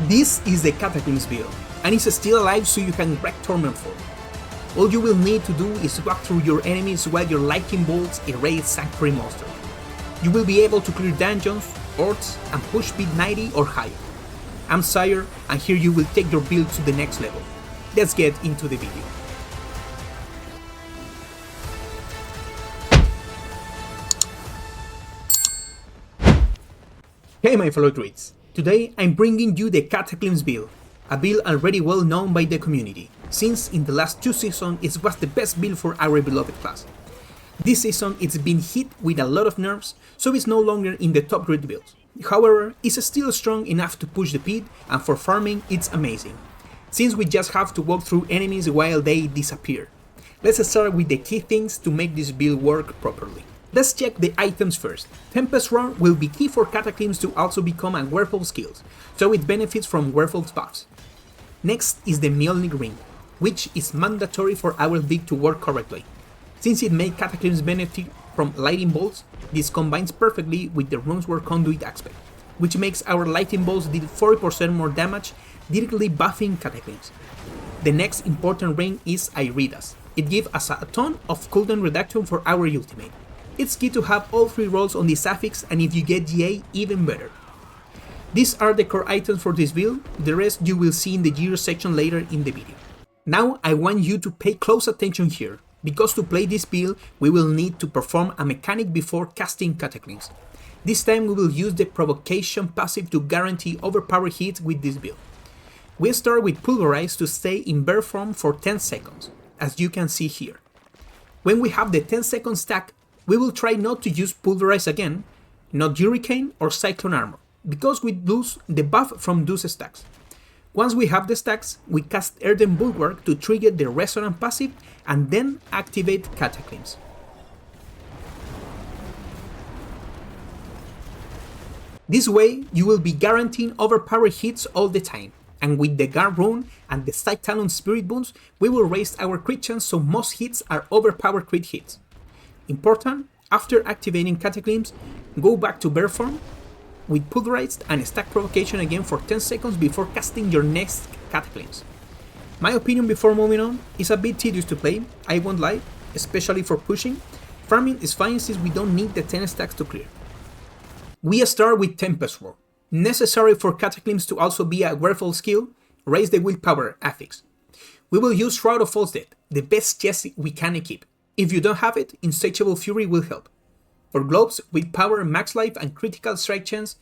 This is the Cataclysm build, and it's still alive so you can wreck Tormentful. All you will need to do is walk through your enemies while your lightning bolts erase Sanctuary monsters. You will be able to clear dungeons, hordes, and push speed 90 or higher. I'm Zaior, and here you will take your build to the next level. Let's get into the video. Hey my fellow druids, today I'm bringing you the Cataclysm build, a build already well known by the community, since in the last 2 seasons it was the best build for our beloved class. This season it's been hit with a lot of nerfs, so it's no longer in the top druid builds. However, it's still strong enough to push the pit, and for farming it's amazing, since we just have to walk through enemies while they disappear. Let's start with the key things to make this build work properly. Let's check the items first. Tempest Roar will be key for Cataclysm to also become a Werewolf skill, so it benefits from Werewolf buffs. Next is the Mjolnir Ring, which is mandatory for our build to work correctly. Since it makes Cataclysm benefit from lightning bolts, this combines perfectly with the Runesware Conduit aspect, which makes our lightning bolts deal 40% more damage, directly buffing Cataclysm. The next important ring is Iridas. It gives us a ton of cooldown reduction for our ultimate. It's key to have all 3 rolls on the suffix, and if you get GA, even better. These are the core items for this build, the rest you will see in the gear section later in the video. Now I want you to pay close attention here, because to play this build we will need to perform a mechanic before casting Cataclysm. This time we will use the Provocation passive to guarantee overpowered hits with this build. We start with Pulverize to stay in bear form for 10 seconds, as you can see here. When we have the 10-second stack, we will try not to use Pulverize again, not Hurricane or Cyclone Armor, because we lose the buff from those stacks. Once we have the stacks, we cast Earthen Bulwark to trigger the Resonant passive and then activate Cataclysm. This way, you will be guaranteeing overpowered hits all the time, and with the Guard Rune and the Scythe Talon Spirit Boons, we will raise our crit chance so most hits are overpowered crit hits. Important, after activating Cataclysm, go back to bear form with Pulverized and stack Provocation again for 10 seconds before casting your next Cataclysm. My opinion before moving on is a bit tedious to play, I won't lie, especially for pushing. Farming is fine since we don't need the 10 stacks to clear. We start with Tempest Roar. Necessary for Cataclysm to also be a Werewolf skill, raise the willpower affix. We will use Shroud of False Death, the best chest we can equip. If you don't have it, Insatiable Fury will help. For globes with power, max life and critical strike chance,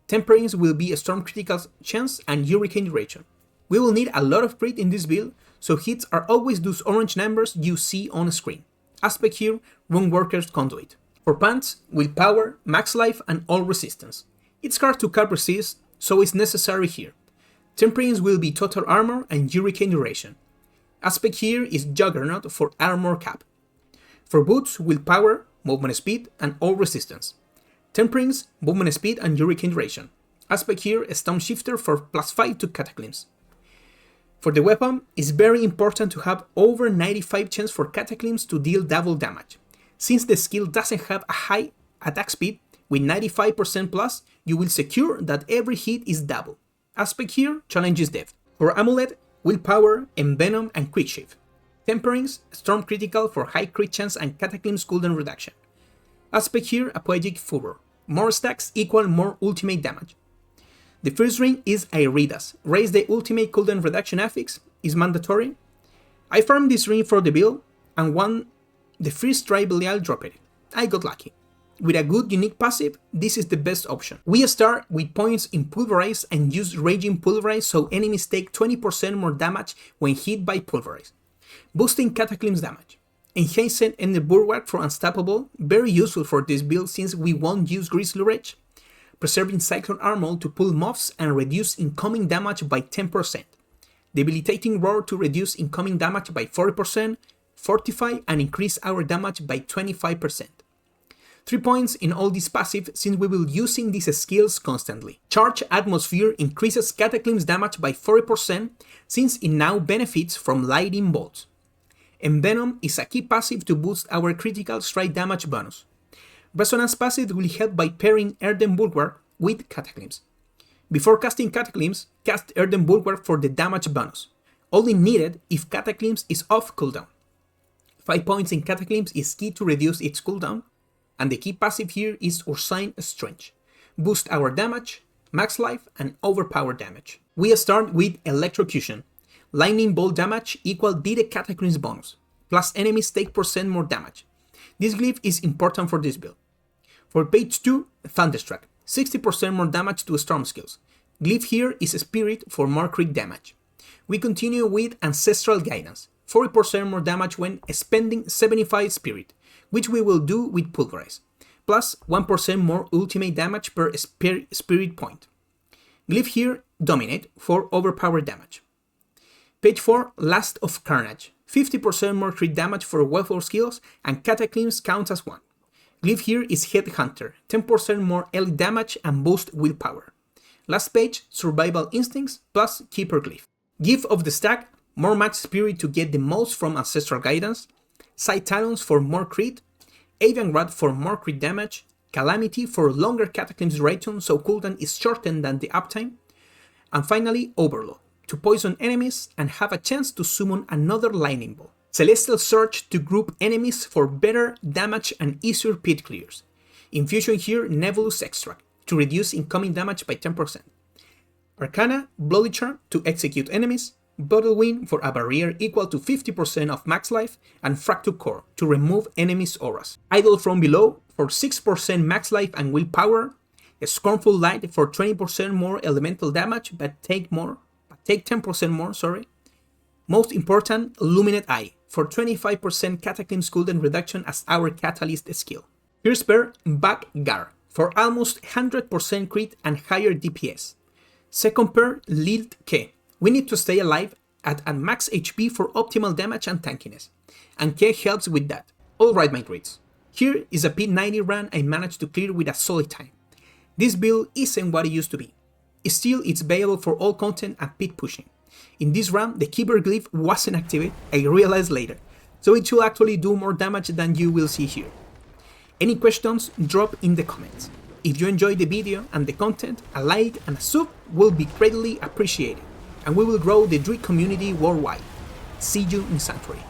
Temperance will be a storm critical chance and hurricane duration. We will need a lot of crit in this build, so hits are always those orange numbers you see on screen. Aspect here, Runeworker's Conduit. For pants, with power, max life and all resistance. It's hard to cap resist, so it's necessary here. Temperance will be total armor and hurricane duration. Aspect here is Juggernaut for armor cap. For boots, willpower, movement speed, and all resistance. Temperance, movement speed, and hurricane duration. Aspect here, Stone Shifter for +5 to Cataclysm. For the weapon, it's very important to have over 95 chance for Cataclysm to deal double damage. Since the skill doesn't have a high attack speed, with 95% plus, you will secure that every hit is double. Aspect here, Challenges Depth. For Amulet, willpower, Envenom, and Quick Shift. Temperance, Storm Critical for high crit chance and Cataclysm cooldown reduction. Aspect here, a Poetic Furor. More stacks equal more ultimate damage. The first ring is Iridas. Raise the ultimate cooldown reduction affix, is mandatory. I farmed this ring for the build and won the first try Belial dropped it. I got lucky. With a good unique passive, this is the best option. We start with points in Pulverize and use Raging Pulverize so enemies take 20% more damage when hit by Pulverize. Boosting Cataclysm damage. Enhancing Ender Bulwark for Unstoppable, very useful for this build since we won't use Grisly Rage. Preserving Cyclone Armor to pull mobs and reduce incoming damage by 10%. Debilitating Roar to reduce incoming damage by 40%, fortify and increase our damage by 25%. 3 points in all these passive since we will be using these skills constantly. Charge Atmosphere increases Cataclysm damage by 40% since it now benefits from lightning bolts. Envenom is a key passive to boost our critical strike damage bonus. Resonance passive will help by pairing Earthen Bulwark with Cataclysm. Before casting Cataclysm, cast Earthen Bulwark for the damage bonus. Only needed if Cataclysm is off cooldown. 5 points in Cataclysm is key to reduce its cooldown, and the key passive here is Ursine Strange. Boost our damage, max life, and overpower damage. We start with Electrocution. Lightning bolt damage equal the Cataclysm bonus, plus enemies take % more damage. This glyph is important for this build. For page 2, Thunderstruck, 60% more damage to storm skills. Glyph here is Spirit for more crit damage. We continue with Ancestral Guidance, 40% more damage when spending 75 Spirit, which we will do with Pulverize, plus 1% more ultimate damage per Spirit point. Glyph here, Dominate, for overpowered damage. Page 4, Last of Carnage, 50% more crit damage for weapon skills, and Cataclysm counts as 1. Glyph here is Headhunter, 10% more elite damage and boost willpower. Last page, Survival Instincts plus Keeper Glyph. Gift of the Stack, more max spirit to get the most from Ancestral Guidance, Side Talons for more crit, Avian Grad for more crit damage, Calamity for longer Cataclysm duration so cooldown is shortened than the uptime, and finally Overload, to poison enemies and have a chance to summon another Lightning Bolt. Celestial Surge to group enemies for better damage and easier pit clears. Infusion here, Nebulous Extract, to reduce incoming damage by 10%. Arcana, Bloody Charm to execute enemies, Bottle Wind for a barrier equal to 50% of max life, and Fractured Core to remove enemies' auras. Idol from Below for 6% max life and willpower, a Scornful Light for 20% more elemental damage but take 10% more, Most important, Illuminate Eye for 25% Cataclysm cooldown reduction as our catalyst skill. Here's pair Back Gar for almost 100% crit and higher DPS. Second pair Lilt Ke. We need to stay alive at max HP for optimal damage and tankiness, and Ke helps with that. Alright my druids, here is a P90 run I managed to clear with a solid time. This build isn't what it used to be. Still, it's viable for all content and pit pushing. In this run, the Keeper Glyph wasn't activated, I realized later, so it should actually do more damage than you will see here. Any questions, drop in the comments. If you enjoyed the video and the content, a like and a sub will be greatly appreciated, and we will grow the Druid community worldwide. See you in Sanctuary.